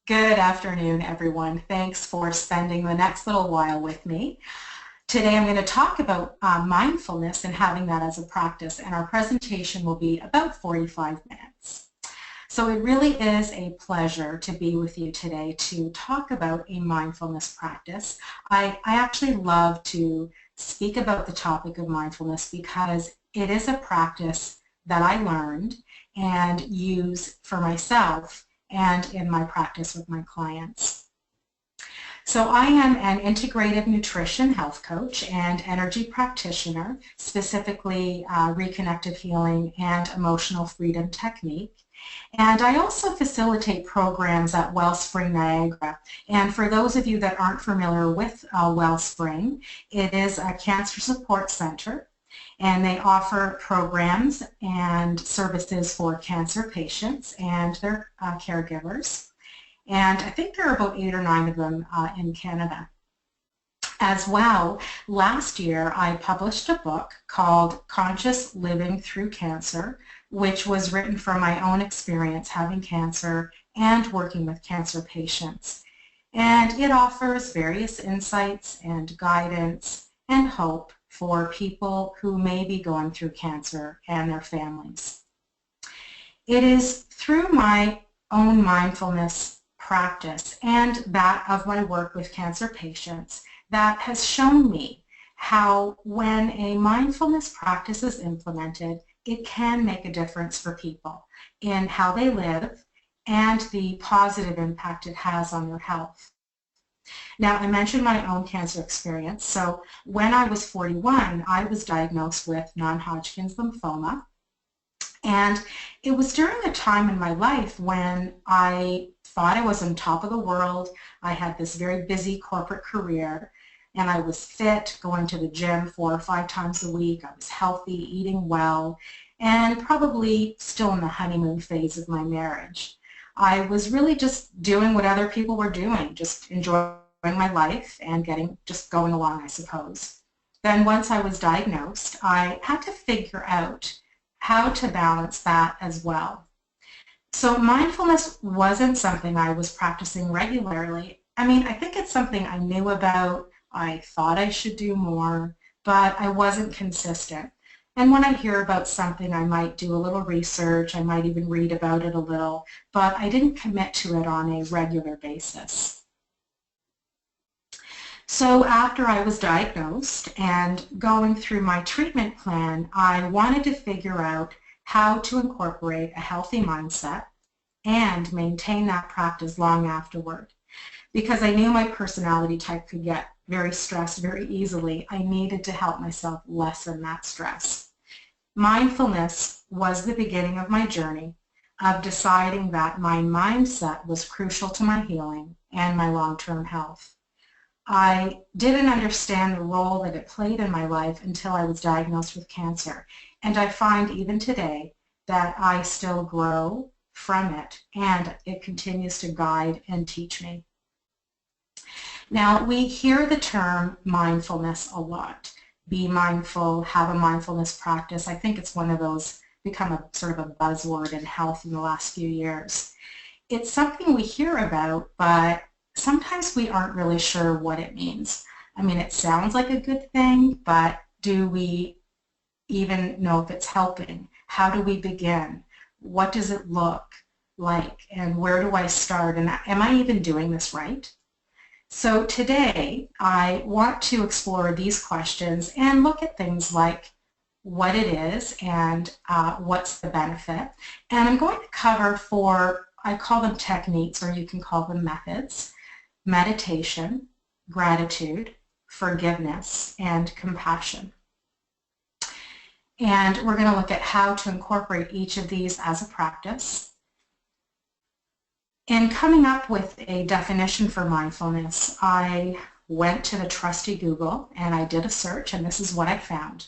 Good afternoon, everyone. Thanks for spending the next little while with me. Today I'm going to talk about mindfulness and having that as a practice, and our presentation will be about 45 minutes. So it really is a pleasure to be with you today to talk about a mindfulness practice. I actually love to speak about the topic of mindfulness because it is a practice that I learned and use for myself and in my practice with my clients. So I am an integrative nutrition health coach and energy practitioner, specifically reconnective healing and emotional freedom technique. And I also facilitate programs at Wellspring Niagara. And for those of you that aren't familiar with Wellspring, it is a cancer support center, and they offer programs and services for cancer patients and their caregivers. And I think there are about 8 or 9 of them in Canada. As well, last year I published a book called Conscious Living Through Cancer, which was written from my own experience having cancer and working with cancer patients. And it offers various insights and guidance and hope for people who may be going through cancer and their families. It is through my own mindfulness practice and that of my work with cancer patients that has shown me how when a mindfulness practice is implemented, it can make a difference for people in how they live and the positive impact it has on their health. Now, I mentioned my own cancer experience. So when I was 41, I was diagnosed with non-Hodgkin's lymphoma. And it was during a time in my life when I thought I was on top of the world. I had this very busy corporate career, and I was fit, going to the gym 4 or 5 times a week. I was healthy, eating well, and probably still in the honeymoon phase of my marriage. I was really just doing what other people were doing, just enjoying my life and just going along, I suppose. Then once I was diagnosed, I had to figure out how to balance that as well. So mindfulness wasn't something I was practicing regularly. I mean, I think it's something I knew about, I thought I should do more, but I wasn't consistent. And when I hear about something, I might do a little research, I might even read about it a little, but I didn't commit to it on a regular basis. So after I was diagnosed and going through my treatment plan, I wanted to figure out how to incorporate a healthy mindset and maintain that practice long afterward. Because I knew my personality type could get very stressed very easily, I needed to help myself lessen that stress. Mindfulness was the beginning of my journey of deciding that my mindset was crucial to my healing and my long-term health. I didn't understand the role that it played in my life until I was diagnosed with cancer, and I find even today that I still grow from it, and it continues to guide and teach me. Now, we hear the term mindfulness a lot. Be mindful, have a mindfulness practice. I think it's one of those become a sort of a buzzword in health in the last few years. It's something we hear about, but sometimes we aren't really sure what it means. I mean, it sounds like a good thing, but do we even know if it's helping? How do we begin? What does it look like? And where do I start? And am I even doing this right? So today, I want to explore these questions and look at things like what it is and what's the benefit. And I'm going to cover 4, I call them techniques, or you can call them methods: meditation, gratitude, forgiveness, and compassion. And we're going to look at how to incorporate each of these as a practice. In coming up with a definition for mindfulness, I went to the trusty Google and I did a search, and this is what I found.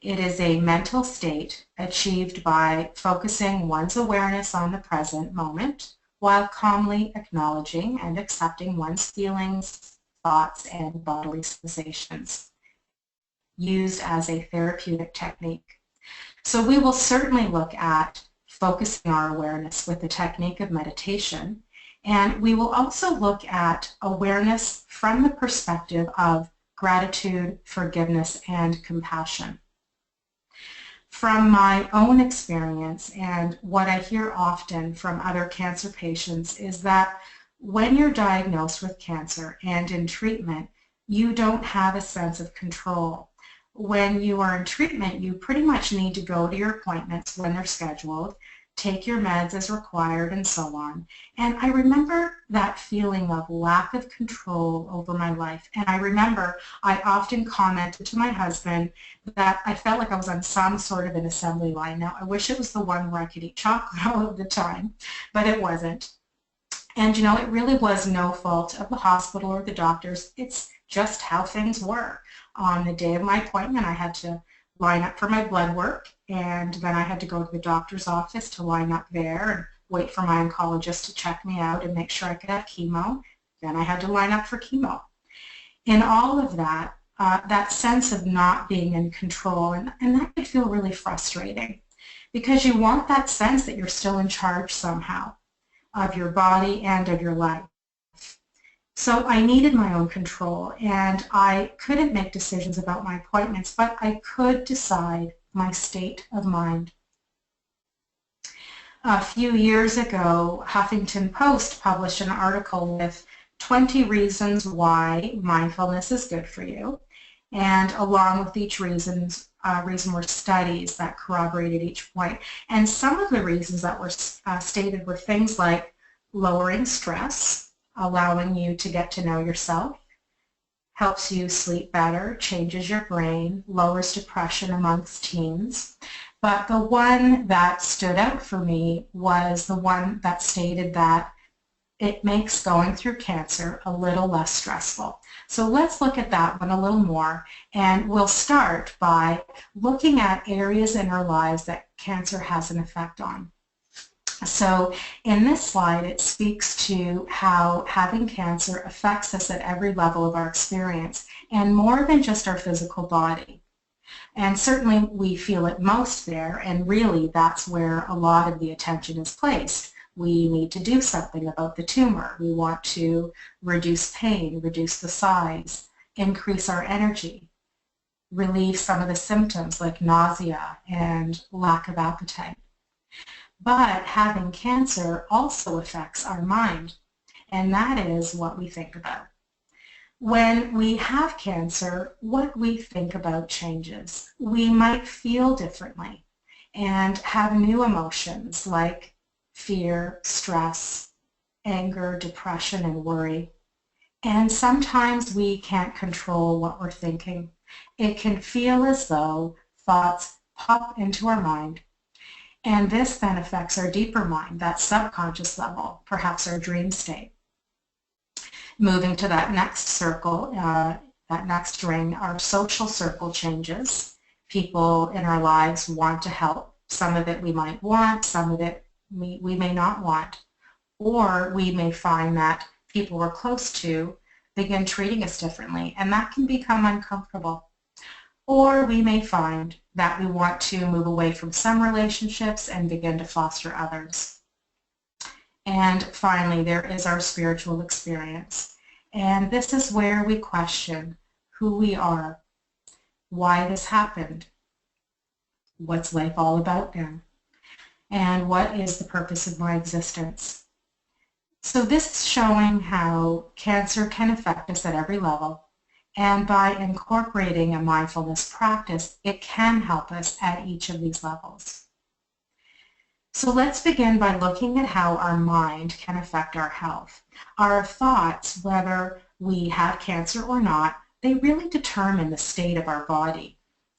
It is a mental state achieved by focusing one's awareness on the present moment while calmly acknowledging and accepting one's feelings, thoughts, and bodily sensations, used as a therapeutic technique. So we will certainly look at focusing our awareness with the technique of meditation, And we will also look at awareness from the perspective of gratitude, forgiveness, and compassion. From my own experience and what I hear often from other cancer patients is that when you're diagnosed with cancer and in treatment, you don't have a sense of control. When you are in treatment, you pretty much need to go to your appointments when they're scheduled, take your meds as required, and so on. And I remember that feeling of lack of control over my life. And I remember I often commented to my husband that I felt like I was on some sort of an assembly line. Now, I wish it was the one where I could eat chocolate all of the time, but it wasn't. And, you know, it really was no fault of the hospital or the doctors. It's just how things were. On the day of my appointment, I had to line up for my blood work, and then I had to go to the doctor's office to line up there and wait for my oncologist to check me out and make sure I could have chemo. Then I had to line up for chemo. In all of that, that sense of not being in control, and that could feel really frustrating because you want that sense that you're still in charge somehow of your body and of your life. So I needed my own control, and I couldn't make decisions about my appointments, but I could decide my state of mind. A few years ago, Huffington Post published an article with 20 reasons why mindfulness is good for you, and along with each reason were studies that corroborated each point. And some of the reasons that were stated were things like lowering stress, allowing you to get to know yourself, helps you sleep better, changes your brain, lowers depression amongst teens. But the one that stood out for me was the one that stated that it makes going through cancer a little less stressful. So let's look at that one a little more, and we'll start by looking at areas in our lives that cancer has an effect on. So in this slide, it speaks to how having cancer affects us at every level of our experience, and more than just our physical body. And certainly we feel it most there, and really that's where a lot of the attention is placed. We need to do something about the tumor. We want to reduce pain, reduce the size, increase our energy, relieve some of the symptoms like nausea and lack of appetite. But having cancer also affects our mind, and that is what we think about. When we have cancer, what we think about changes. We might feel differently and have new emotions like fear, stress, anger, depression, and worry. And sometimes we can't control what we're thinking. It can feel as though thoughts pop into our mind. And this then affects our deeper mind, that subconscious level, perhaps our dream state. Moving to that next circle, that next ring, our social circle changes. People in our lives want to help. Some of it we might want, some of it we may not want. Or we may find that people we're close to begin treating us differently, and that can become uncomfortable. Or we may find that we want to move away from some relationships and begin to foster others. And finally, there is our spiritual experience. And this is where we question who we are, why this happened, what's life all about now, and what is the purpose of my existence. So this is showing how cancer can affect us at every level. And by incorporating a mindfulness practice, it can help us at each of these levels. So let's begin by looking at how our mind can affect our health. Our thoughts, whether we have cancer or not, they really determine the state of our body.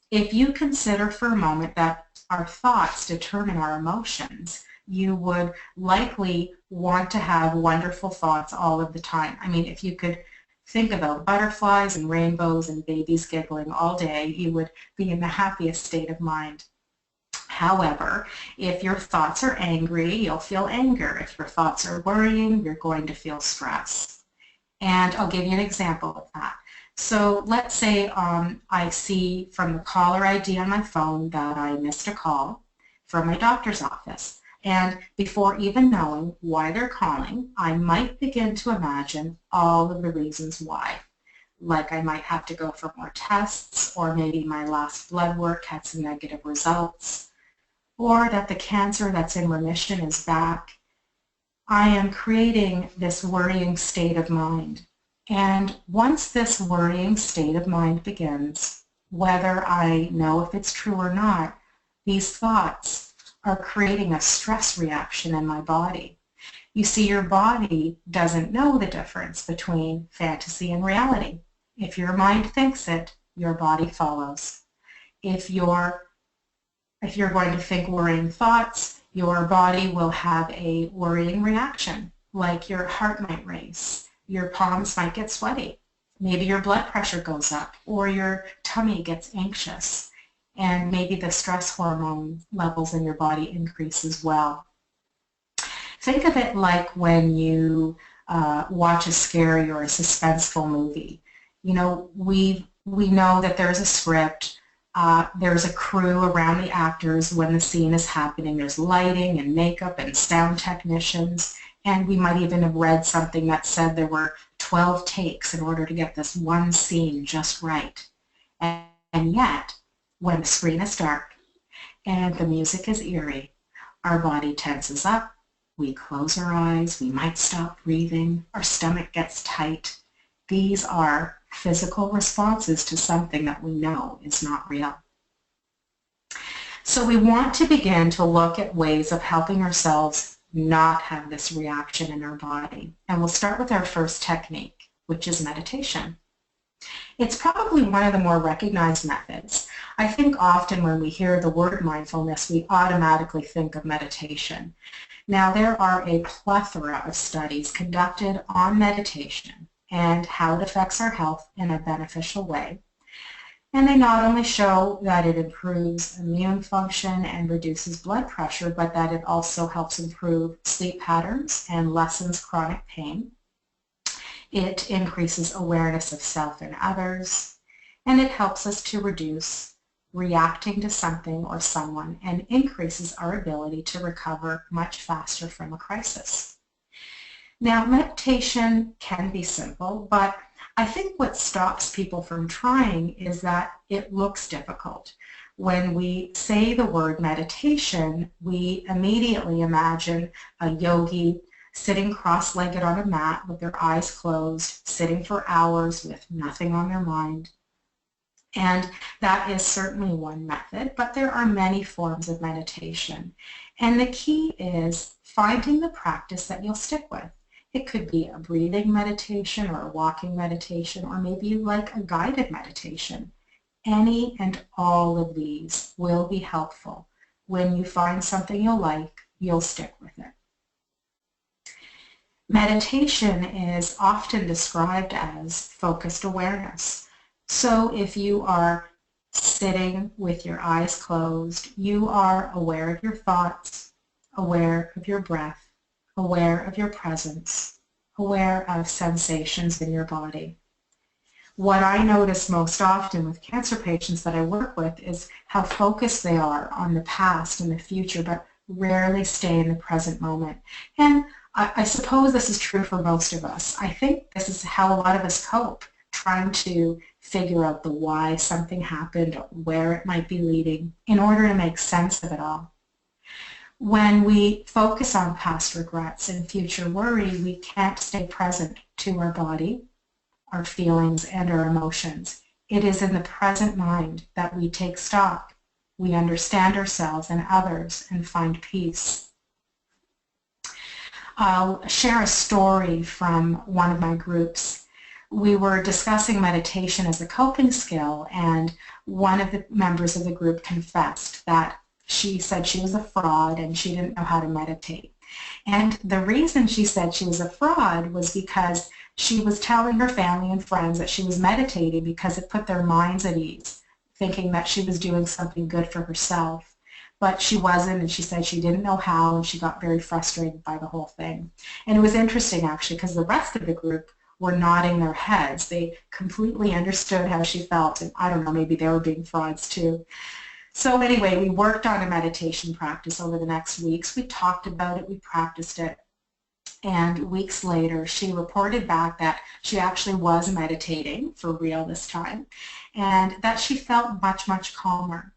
If you consider for a moment that our thoughts determine our emotions, you would likely want to have wonderful thoughts all of the time. I mean, if you could think about butterflies and rainbows and babies giggling all day, you would be in the happiest state of mind. However, if your thoughts are angry, you'll feel anger. If your thoughts are worrying, you're going to feel stress. And I'll give you an example of that. So let's say I see from the caller ID on my phone that I missed a call from my doctor's office. And before even knowing why they're calling, I might begin to imagine all of the reasons why. Like I might have to go for more tests, or maybe my last blood work had some negative results, or that the cancer that's in remission is back. I am creating this worrying state of mind. And once this worrying state of mind begins, whether I know if it's true or not, these thoughts are creating a stress reaction in my body. You see, your body doesn't know the difference between fantasy and reality. If your mind thinks it, your body follows. If you're going to think worrying thoughts, your body will have a worrying reaction, like your heart might race, your palms might get sweaty, maybe your blood pressure goes up, or your tummy gets anxious, and maybe the stress hormone levels in your body increase as well. Think of it like when you watch a scary or a suspenseful movie. You know, we know that there's a script, there's a crew around the actors when the scene is happening. There's lighting and makeup and sound technicians, and we might even have read something that said there were 12 takes in order to get this one scene just right. And yet, when the screen is dark and the music is eerie, our body tenses up, we close our eyes, we might stop breathing, our stomach gets tight. These are physical responses to something that we know is not real. So we want to begin to look at ways of helping ourselves not have this reaction in our body. And we'll start with our first technique, which is meditation. It's probably one of the more recognized methods. I think often when we hear the word mindfulness, we automatically think of meditation. Now, there are a plethora of studies conducted on meditation and how it affects our health in a beneficial way. And they not only show that it improves immune function and reduces blood pressure, but that it also helps improve sleep patterns and lessens chronic pain. It increases awareness of self and others, and it helps us to reduce reacting to something or someone and increases our ability to recover much faster from a crisis. Now, meditation can be simple, but I think what stops people from trying is that it looks difficult. When we say the word meditation, we immediately imagine a yogi sitting cross-legged on a mat with their eyes closed, sitting for hours with nothing on their mind. And that is certainly one method, but there are many forms of meditation. And the key is finding the practice that you'll stick with. It could be a breathing meditation or a walking meditation, or maybe you like a guided meditation. Any and all of these will be helpful. When you find something you'll like, you'll stick with it. Meditation is often described as focused awareness. So if you are sitting with your eyes closed, you are aware of your thoughts, aware of your breath, aware of your presence, aware of sensations in your body. What I notice most often with cancer patients that I work with is how focused they are on the past and the future, but rarely stay in the present moment. And I suppose this is true for most of us. I think this is how a lot of us cope, trying to figure out the why something happened or where it might be leading in order to make sense of it all. When we focus on past regrets and future worry, we can't stay present to our body, our feelings, and our emotions. It is in the present mind that we take stock, we understand ourselves and others, and find peace. I'll share a story from one of my groups. We were discussing meditation as a coping skill, and one of the members of the group confessed that she said she was a fraud and she didn't know how to meditate. And the reason she said she was a fraud was because she was telling her family and friends that she was meditating because it put their minds at ease, thinking that she was doing something good for herself. But she wasn't, and she said she didn't know how, and she got very frustrated by the whole thing. And it was interesting, actually, because the rest of the group were nodding their heads. They completely understood how she felt, and I don't know, maybe they were being frauds too. So anyway, we worked on a meditation practice over the next weeks. We talked about it, we practiced it, and weeks later she reported back that she actually was meditating for real this time, and that she felt much, much calmer.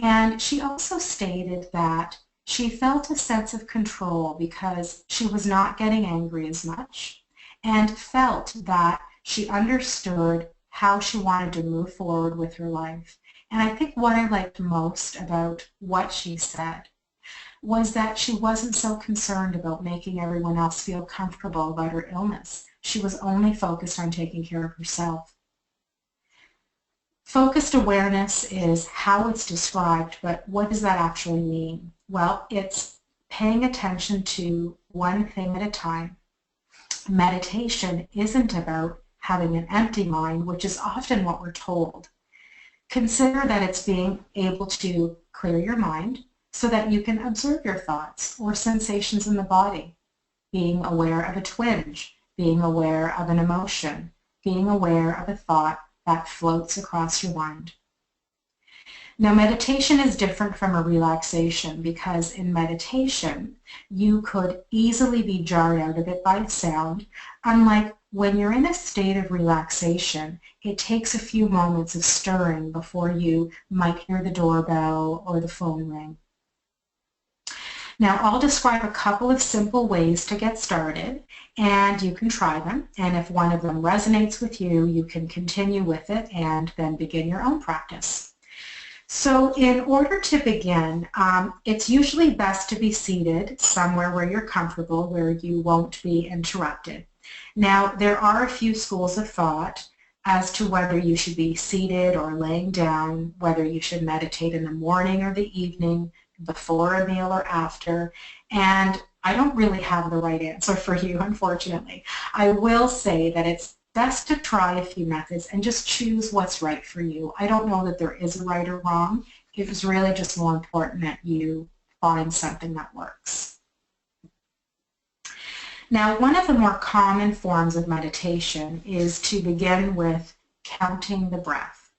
And she also stated that she felt a sense of control because she was not getting angry as much, and felt that she understood how she wanted to move forward with her life. And I think what I liked most about what she said was that she wasn't so concerned about making everyone else feel comfortable about her illness. She was only focused on taking care of herself. Focused awareness is how it's described, but what does that actually mean? Well, it's paying attention to one thing at a time. Meditation isn't about having an empty mind, which is often what we're told. Consider that it's being able to clear your mind so that you can observe your thoughts or sensations in the body, being aware of a twinge, being aware of an emotion, being aware of a thought that floats across your mind. Now, meditation is different from a relaxation because in meditation, you could easily be jarred out of it by a sound, unlike when you're in a state of relaxation, it takes a few moments of stirring before you might hear the doorbell or the phone ring. Now, I'll describe a couple of simple ways to get started, and you can try them. And if one of them resonates with you, you can continue with it and then begin your own practice. So in order to begin, it's usually best to be seated somewhere where you're comfortable, where you won't be interrupted. Now, there are a few schools of thought as to whether you should be seated or laying down, whether you should meditate in the morning or the evening, before a meal or after, and I don't really have the right answer for you, unfortunately. I will say that it's best to try a few methods and just choose what's right for you. I don't know that there is a right or wrong. It was really just more important that you find something that works. Now, one of the more common forms of meditation is to begin with counting the breath.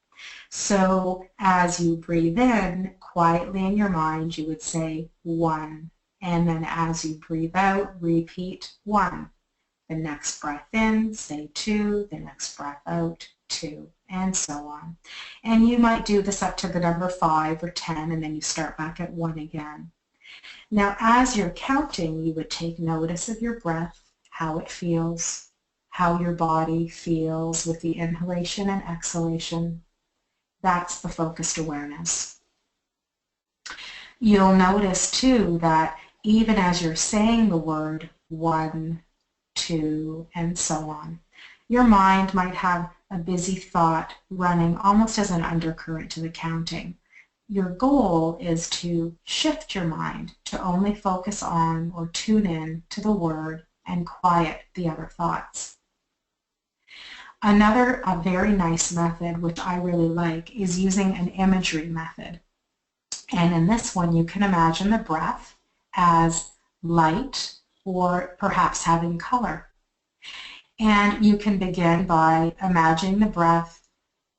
So as you breathe in, quietly in your mind, you would say 1. And then as you breathe out, repeat 1. The next breath in, say 2. The next breath out, 2. And so on. And you might do this up to the number 5 or 10, and then you start back at 1 again. Now, as you're counting, you would take notice of your breath, how it feels, how your body feels with the inhalation and exhalation. That's the focused awareness. You'll notice, too, that even as you're saying the word 1, 2, and so on, your mind might have a busy thought running almost as an undercurrent to the counting. Your goal is to shift your mind to only focus on or tune in to the word and quiet the other thoughts. Another very nice method, which I really like, is using an imagery method. And in this one, you can imagine the breath as light or perhaps having color. And you can begin by imagining the breath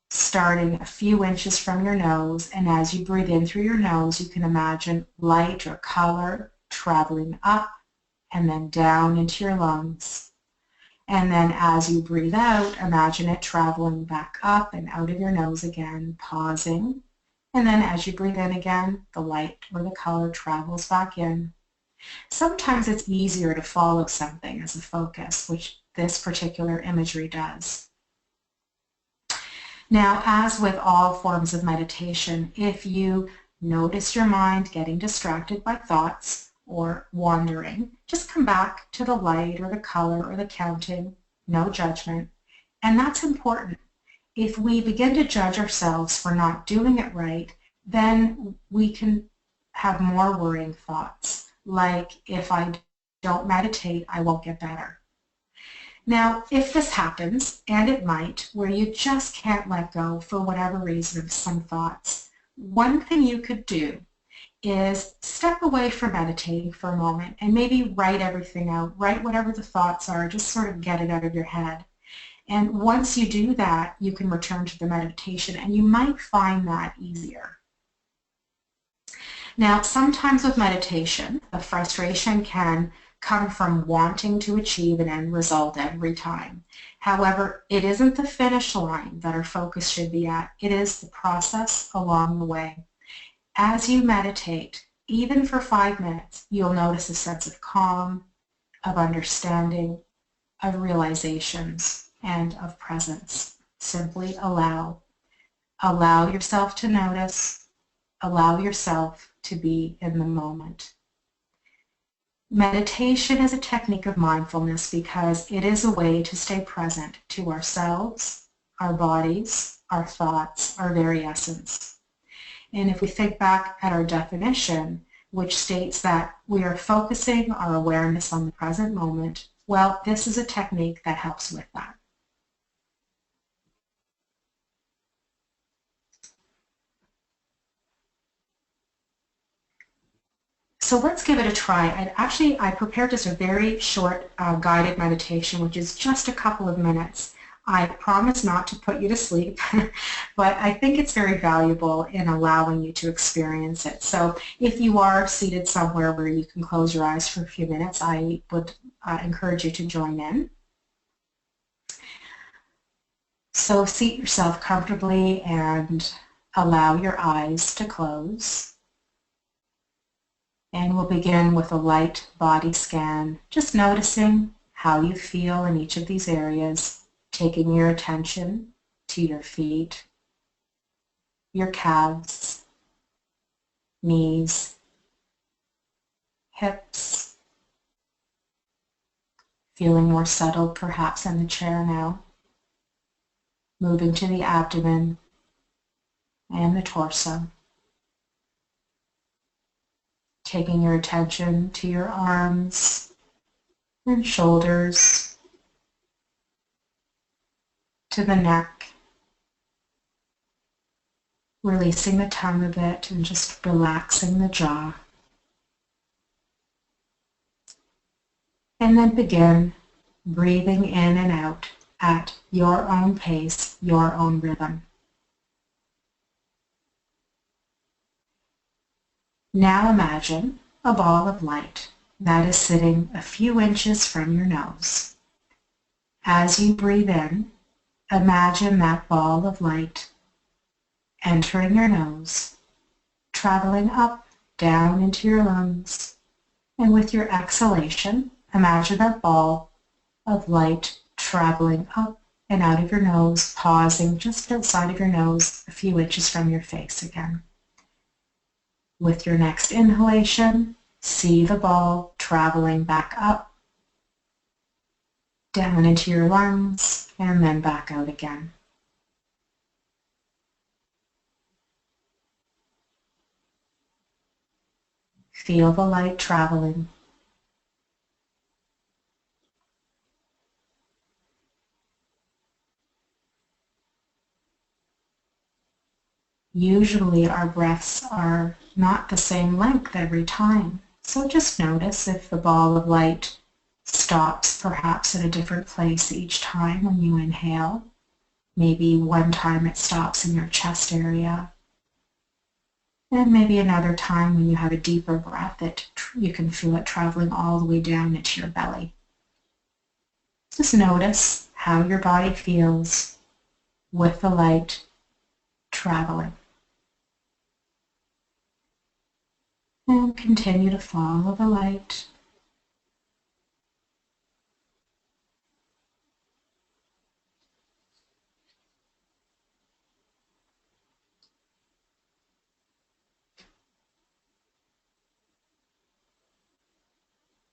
starting a few inches from your nose, and as you breathe in through your nose, you can imagine light or color traveling up and then down into your lungs. And then as you breathe out, imagine it traveling back up and out of your nose again, pausing. And then as you breathe in again, the light or the color travels back in. Sometimes it's easier to follow something as a focus, which this particular imagery does. Now, as with all forms of meditation, if you notice your mind getting distracted by thoughts or wandering, just come back to the light or the color or the counting, no judgment. And that's important. If we begin to judge ourselves for not doing it right, then we can have more worrying thoughts, like if I don't meditate, I won't get better. Now, if this happens, and it might, where you just can't let go for whatever reason of some thoughts, one thing you could do is step away from meditating for a moment and maybe write everything out, write whatever the thoughts are, just sort of get it out of your head. And once you do that, you can return to the meditation, and you might find that easier. Now, sometimes with meditation, the frustration can come from wanting to achieve an end result every time. However, it isn't the finish line that our focus should be at. It is the process along the way. As you meditate, even for 5 minutes, you'll notice a sense of calm, of understanding, of realizations, and of presence. Simply allow. Allow yourself to notice. Allow yourself to be in the moment. Meditation is a technique of mindfulness because it is a way to stay present to ourselves, our bodies, our thoughts, our very essence. And if we think back at our definition, which states that we are focusing our awareness on the present moment, well, this is a technique that helps with that. So let's give it a try. I prepared just a very short guided meditation, which is just a couple of minutes. I promise not to put you to sleep, but I think it's very valuable in allowing you to experience it. So if you are seated somewhere where you can close your eyes for a few minutes, I would encourage you to join in. So seat yourself comfortably and allow your eyes to close. And we'll begin with a light body scan, just noticing how you feel in each of these areas, taking your attention to your feet, your calves, knees, hips, feeling more settled perhaps in the chair now, moving to the abdomen and the torso. Taking your attention to your arms and shoulders, to the neck, releasing the tongue a bit and just relaxing the jaw. And then begin breathing in and out at your own pace, your own rhythm. Now imagine a ball of light that is sitting a few inches from your nose. As you breathe in, imagine that ball of light entering your nose, traveling up, down into your lungs, and with your exhalation, imagine that ball of light traveling up and out of your nose, pausing just outside of your nose, a few inches from your face again. With your next inhalation, see the ball traveling back up, down into your lungs, and then back out again. Feel the light traveling. Usually our breaths are not the same length every time, so just notice if the ball of light stops perhaps at a different place each time when you inhale. Maybe one time it stops in your chest area, and maybe another time when you have a deeper breath you can feel it traveling all the way down into your belly. Just notice how your body feels with the light traveling. And continue to follow the light.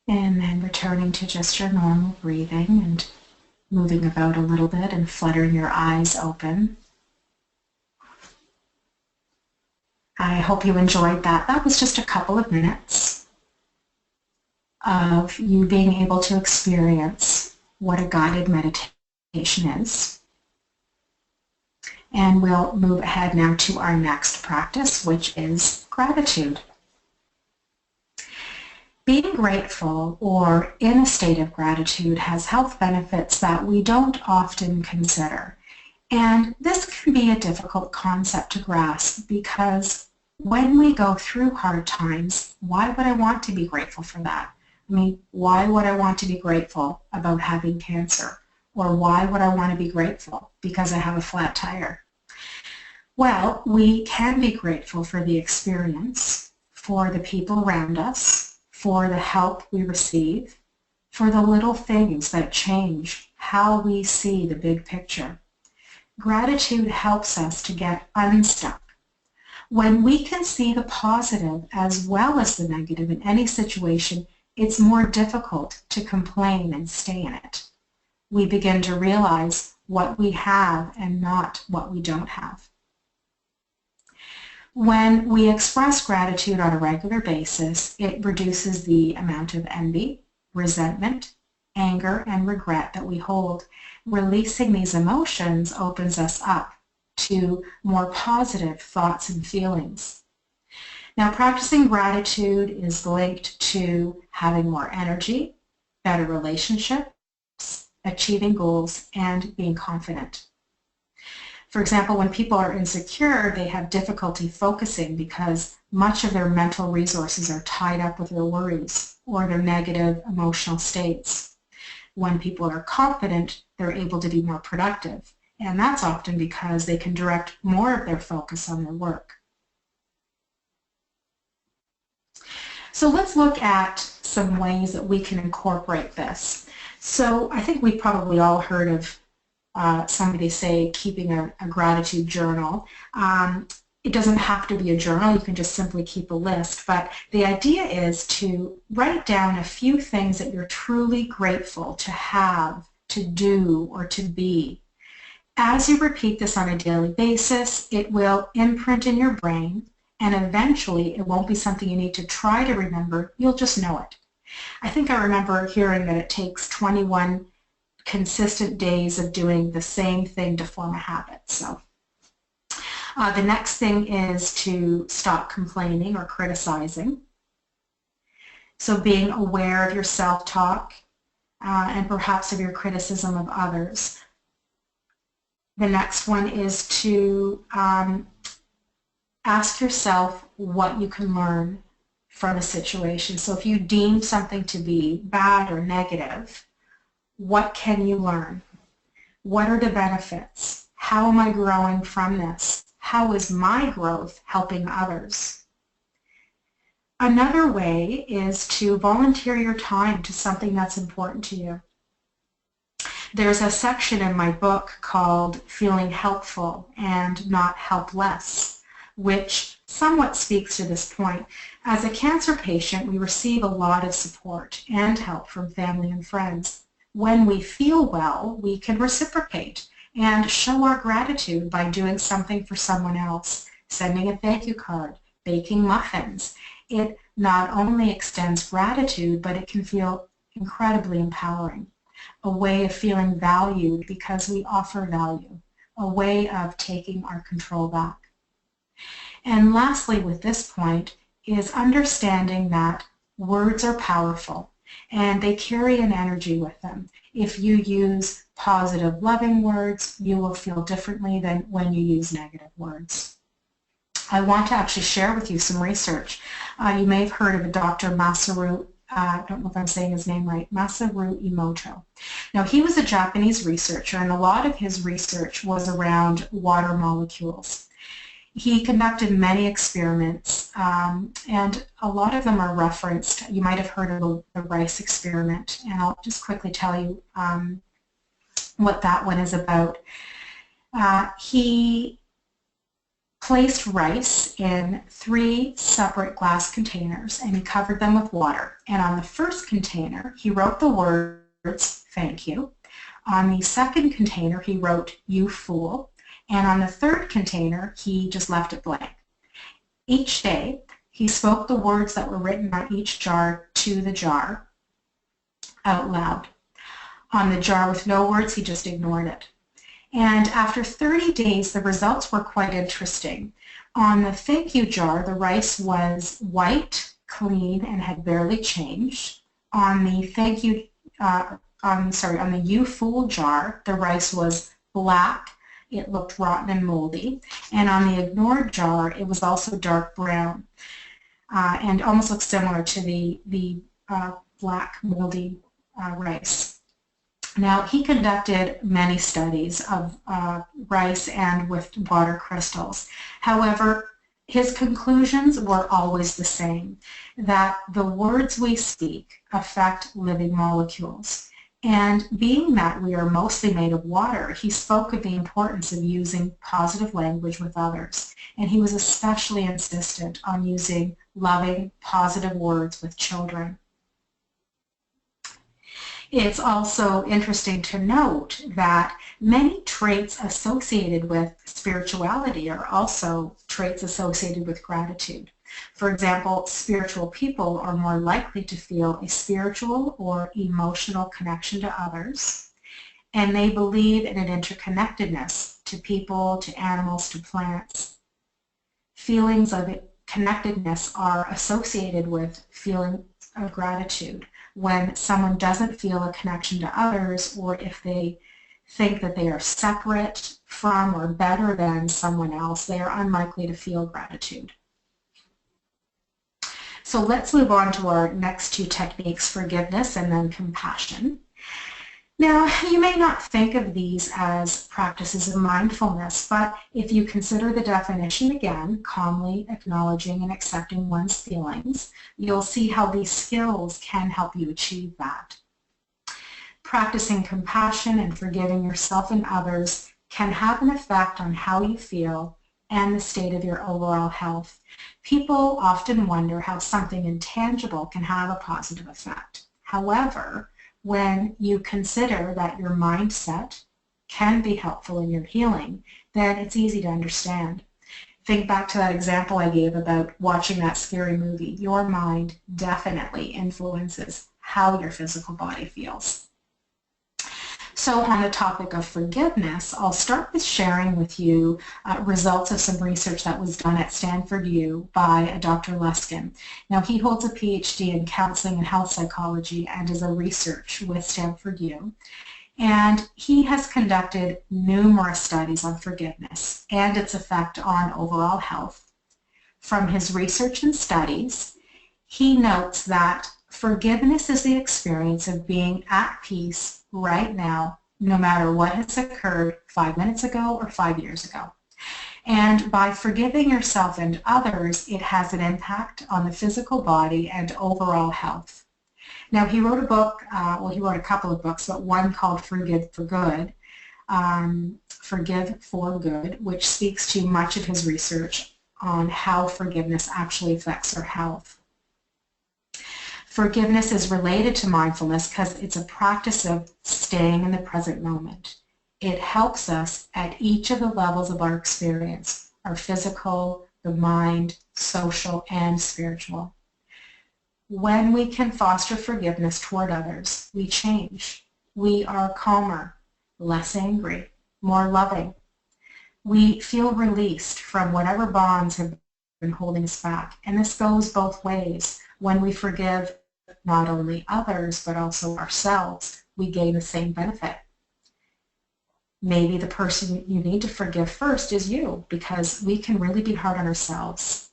And then returning to just your normal breathing and moving about a little bit and fluttering your eyes open. I hope you enjoyed that. That was just a couple of minutes of you being able to experience what a guided meditation is. And we'll move ahead now to our next practice, which is gratitude. Being grateful or in a state of gratitude has health benefits that we don't often consider. And this can be a difficult concept to grasp because when we go through hard times, why would I want to be grateful for that? I mean, why would I want to be grateful about having cancer? Or why would I want to be grateful because I have a flat tire? Well, we can be grateful for the experience, for the people around us, for the help we receive, for the little things that change how we see the big picture. Gratitude helps us to get unstuck. When we can see the positive as well as the negative in any situation, it's more difficult to complain and stay in it. We begin to realize what we have and not what we don't have. When we express gratitude on a regular basis, it reduces the amount of envy, resentment, anger, and regret that we hold. Releasing these emotions opens us up to more positive thoughts and feelings. Now, practicing gratitude is linked to having more energy, better relationships, achieving goals, and being confident. For example, when people are insecure, they have difficulty focusing because much of their mental resources are tied up with their worries or their negative emotional states. When people are confident, they're able to be more productive, and that's often because they can direct more of their focus on their work. So let's look at some ways that we can incorporate this. So I think we've probably all heard of somebody say keeping a gratitude journal. It doesn't have to be a journal, you can just simply keep a list, but the idea is to write down a few things that you're truly grateful to have, to do, or to be. As you repeat this on a daily basis, it will imprint in your brain, and eventually it won't be something you need to try to remember, you'll just know it. I think I remember hearing that it takes 21 consistent days of doing the same thing to form a habit. So the next thing is to stop complaining or criticizing. So being aware of your self-talk and perhaps of your criticism of others. The next one is to ask yourself what you can learn from a situation. So if you deem something to be bad or negative, what can you learn? What are the benefits? How am I growing from this? How is my growth helping others? Another way is to volunteer your time to something that's important to you. There's a section in my book called Feeling Helpful and Not Helpless, which somewhat speaks to this point. As a cancer patient, we receive a lot of support and help from family and friends. When we feel well, we can reciprocate and show our gratitude by doing something for someone else, sending a thank you card, baking muffins. It not only extends gratitude, but it can feel incredibly empowering. A way of feeling valued because we offer value, a way of taking our control back. And lastly, with this point, is understanding that words are powerful and they carry an energy with them. If you use positive, loving words, you will feel differently than when you use negative words. I want to actually share with you some research. You may have heard of a Dr. Masaru, I don't know if I'm saying his name right, Masaru Emoto. Now, he was a Japanese researcher, and a lot of his research was around water molecules. He conducted many experiments, and a lot of them are referenced. You might have heard of the rice experiment, and I'll just quickly tell you what that one is about. He placed rice in 3 separate glass containers, and he covered them with water. And on the first container, he wrote the words, "Thank you." On the second container, he wrote, "You fool." And on the third container, he just left it blank. Each day, he spoke the words that were written on each jar to the jar out loud. On the jar with no words, he just ignored it. And after 30 days, the results were quite interesting. On the thank you jar, the rice was white, clean, and had barely changed. On the thank you, on the you fool jar, the rice was black, it looked rotten and moldy. And on the ignored jar, it was also dark brown and almost looked similar to the black moldy rice. Now, he conducted many studies of rice and with water crystals. However, his conclusions were always the same, that the words we speak affect living molecules. And being that we are mostly made of water, he spoke of the importance of using positive language with others. And he was especially insistent on using loving, positive words with children. It's also interesting to note that many traits associated with spirituality are also traits associated with gratitude. For example, spiritual people are more likely to feel a spiritual or emotional connection to others, and they believe in an interconnectedness to people, to animals, to plants. Feelings of connectedness are associated with feelings of gratitude. When someone doesn't feel a connection to others, or if they think that they are separate from or better than someone else, they are unlikely to feel gratitude. So let's move on to our next two techniques, forgiveness and then compassion. Now, you may not think of these as practices of mindfulness, but if you consider the definition again, calmly acknowledging and accepting one's feelings, you'll see how these skills can help you achieve that. Practicing compassion and forgiving yourself and others can have an effect on how you feel and the state of your overall health. People often wonder how something intangible can have a positive effect. However, when you consider that your mindset can be helpful in your healing, then it's easy to understand. Think back to that example I gave about watching that scary movie. Your mind definitely influences how your physical body feels. So on the topic of forgiveness, I'll start with sharing with you results of some research that was done at Stanford U by Dr. Luskin. Now, he holds a PhD in counseling and health psychology and is a research with Stanford U. And he has conducted numerous studies on forgiveness and its effect on overall health. From his research and studies, he notes that forgiveness is the experience of being at peace right now, no matter what has occurred 5 minutes ago or 5 years ago. And by forgiving yourself and others, it has an impact on the physical body and overall health. Now, he wrote a book, he wrote a couple of books, but one called Forgive for Good, Forgive for Good, which speaks to much of his research on how forgiveness actually affects our health. Forgiveness is related to mindfulness because it's a practice of staying in the present moment. It helps us at each of the levels of our experience, our physical, the mind, social, and spiritual. When we can foster forgiveness toward others, we change. We are calmer, less angry, more loving. We feel released from whatever bonds have been holding us back. And this goes both ways. When we forgive not only others, but also ourselves, we gain the same benefit. Maybe the person you need to forgive first is you, because we can really be hard on ourselves.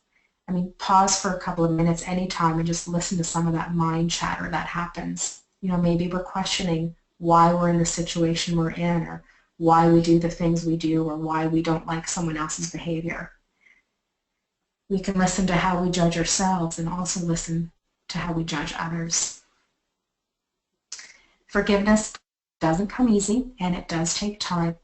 I mean, pause for a couple of minutes anytime and just listen to some of that mind chatter that happens. You know, maybe we're questioning why we're in the situation we're in, or why we do the things we do, or why we don't like someone else's behavior. We can listen to how we judge ourselves and also listen to how we judge others. Forgiveness doesn't come easy, and it does take time.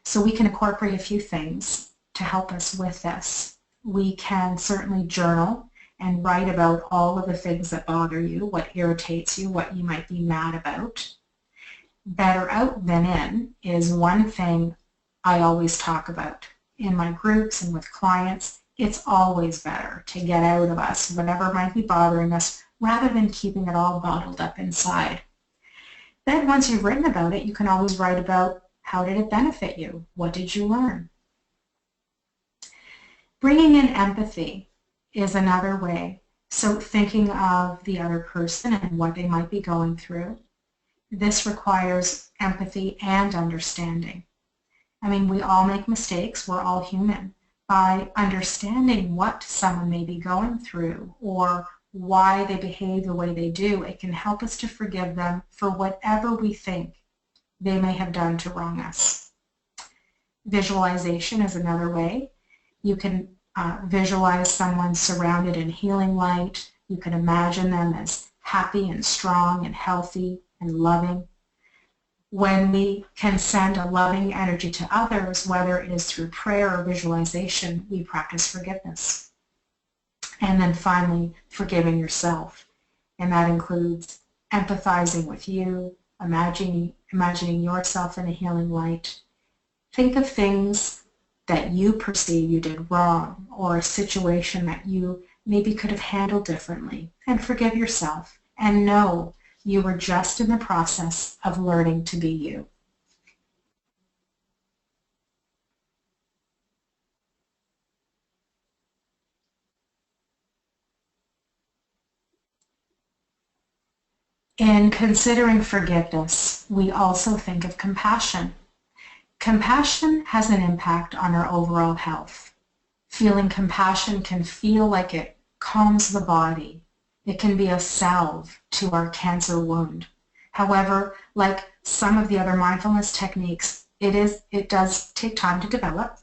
So we can incorporate a few things to help us with this. We can certainly journal and write about all of the things that bother you, what irritates you, what you might be mad about. Better out than in is one thing I always talk about in my groups and with clients. It's always better to get out of us whatever might be bothering us, rather than keeping it all bottled up inside. Then once you've written about it, you can always write about how did it benefit you? What did you learn? Bringing in empathy is another way. So thinking of the other person and what they might be going through. This requires empathy and understanding. I mean, we all make mistakes. We're all human. By understanding what someone may be going through or why they behave the way they do, it can help us to forgive them for whatever we think they may have done to wrong us. Visualization is another way. You can visualize someone surrounded in healing light. You can imagine them as happy and strong and healthy and loving. When we can send a loving energy to others, whether it is through prayer or visualization, we practice forgiveness. And then finally, forgiving yourself. And that includes empathizing with you, imagining yourself in a healing light. Think of things that you perceive you did wrong or a situation that you maybe could have handled differently, and forgive yourself and know you were just in the process of learning to be you. In considering forgiveness, we also think of compassion. Compassion has an impact on our overall health. Feeling compassion can feel like it calms the body. It can be a salve to our cancer wound. However, like some of the other mindfulness techniques, it does take time to develop.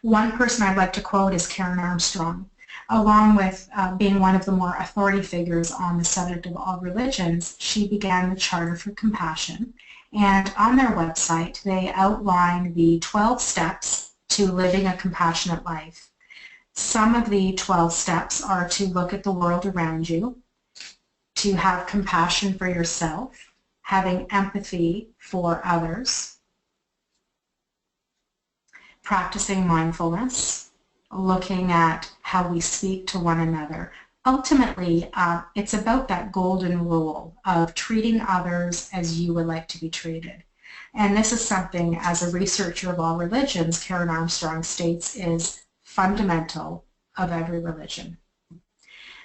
One person I'd like to quote is Karen Armstrong. Along with being one of the more authority figures on the subject of all religions, she began the Charter for Compassion. And on their website, they outline the 12 steps to living a compassionate life. Some of the 12 steps are to look at the world around you, to have compassion for yourself, having empathy for others, practicing mindfulness, looking at how we speak to one another. Ultimately, it's about that golden rule of treating others as you would like to be treated. And this is something, as a researcher of all religions, Karen Armstrong states is fundamental of every religion.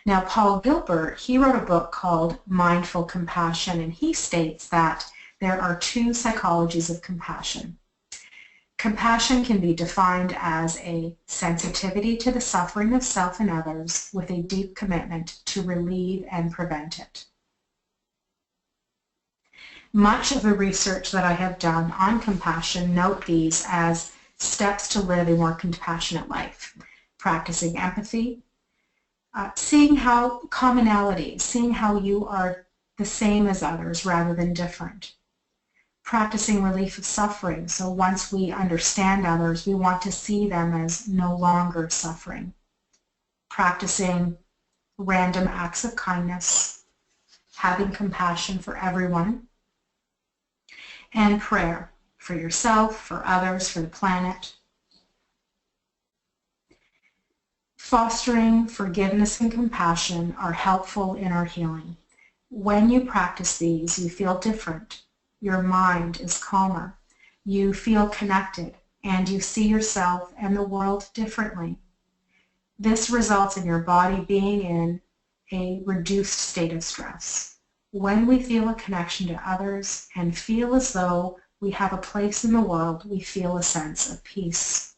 Now, Paul Gilbert, he wrote a book called Mindful Compassion, and he states that there are two psychologies of compassion. Compassion can be defined as a sensitivity to the suffering of self and others with a deep commitment to relieve and prevent it. Much of the research that I have done on compassion note these as steps to live a more compassionate life. Practicing empathy, seeing how commonality, seeing how you are the same as others rather than different. Practicing relief of suffering, so once we understand others, we want to see them as no longer suffering. Practicing random acts of kindness, having compassion for everyone, and prayer for yourself, for others, for the planet. Fostering forgiveness and compassion are helpful in our healing. When you practice these, you feel different. Your mind is calmer. You feel connected, and you see yourself and the world differently. This results in your body being in a reduced state of stress. When we feel a connection to others and feel as though we have a place in the world, we feel a sense of peace.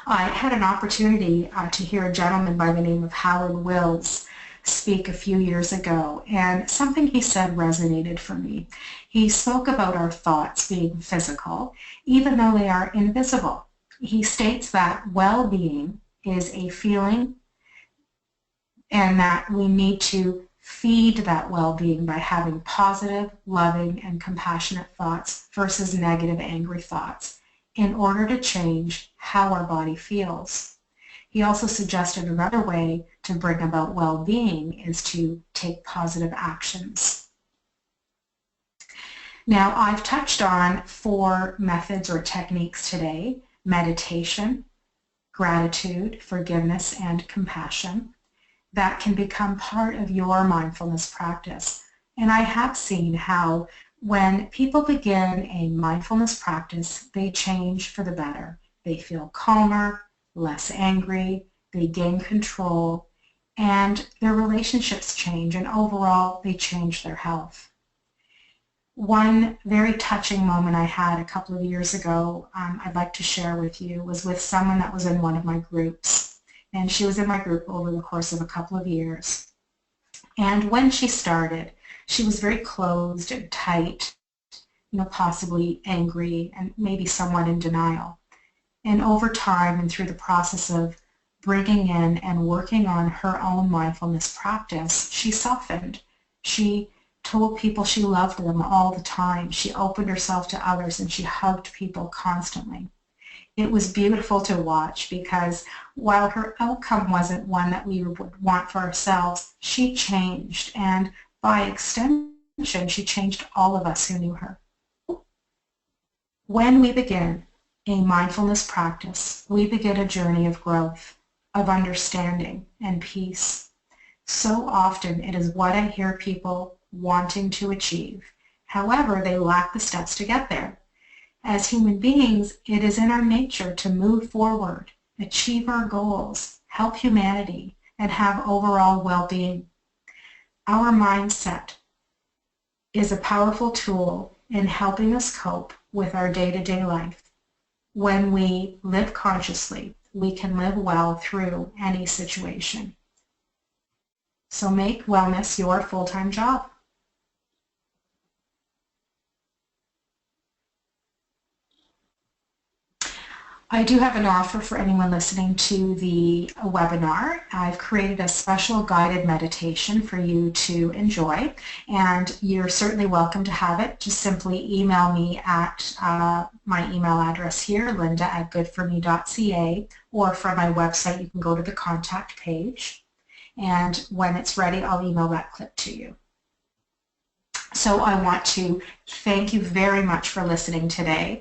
I had an opportunity to hear a gentleman by the name of Howard Wills speak a few years ago, and something he said resonated for me. He spoke about our thoughts being physical, even though they are invisible. He states that well-being is a feeling and that we need to feed that well-being by having positive, loving, and compassionate thoughts versus negative, angry thoughts in order to change how our body feels. He also suggested another way to bring about well-being is to take positive actions. Now, I've touched on 4 methods or techniques today: meditation, gratitude, forgiveness, and compassion that can become part of your mindfulness practice. And I have seen how when people begin a mindfulness practice, they change for the better. They feel calmer, less angry, they gain control, and their relationships change, and overall they change their health. One very touching moment I had a couple of years ago, I'd like to share with you, was with someone that was in one of my groups. And she was in my group over the course of a couple of years. And when she started, she was very closed and tight, possibly angry and maybe somewhat in denial. And over time and through the process of bringing in and working on her own mindfulness practice, she softened. She told people she loved them all the time. She opened herself to others and she hugged people constantly. It was beautiful to watch because while her outcome wasn't one that we would want for ourselves, she changed, and by extension, she changed all of us who knew her. When we begin a mindfulness practice, we begin a journey of growth, of understanding and peace. So often it is what I hear people wanting to achieve. However, they lack the steps to get there. As human beings, it is in our nature to move forward, achieve our goals, help humanity, and have overall well-being. Our mindset is a powerful tool in helping us cope with our day-to-day life. When we live consciously, we can live well through any situation. So make wellness your full-time job. I do have an offer for anyone listening to the webinar. I've created a special guided meditation for you to enjoy, and you're certainly welcome to have it. Just simply email me at my email address here, linda@goodforme.ca, or from my website you can go to the contact page, and when it's ready I'll email that clip to you. So I want to thank you very much for listening today.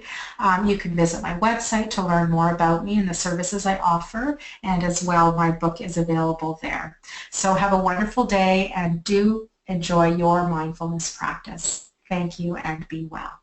You can visit my website to learn more about me and the services I offer, and as well my book is available there. So have a wonderful day and do enjoy your mindfulness practice. Thank you and be well.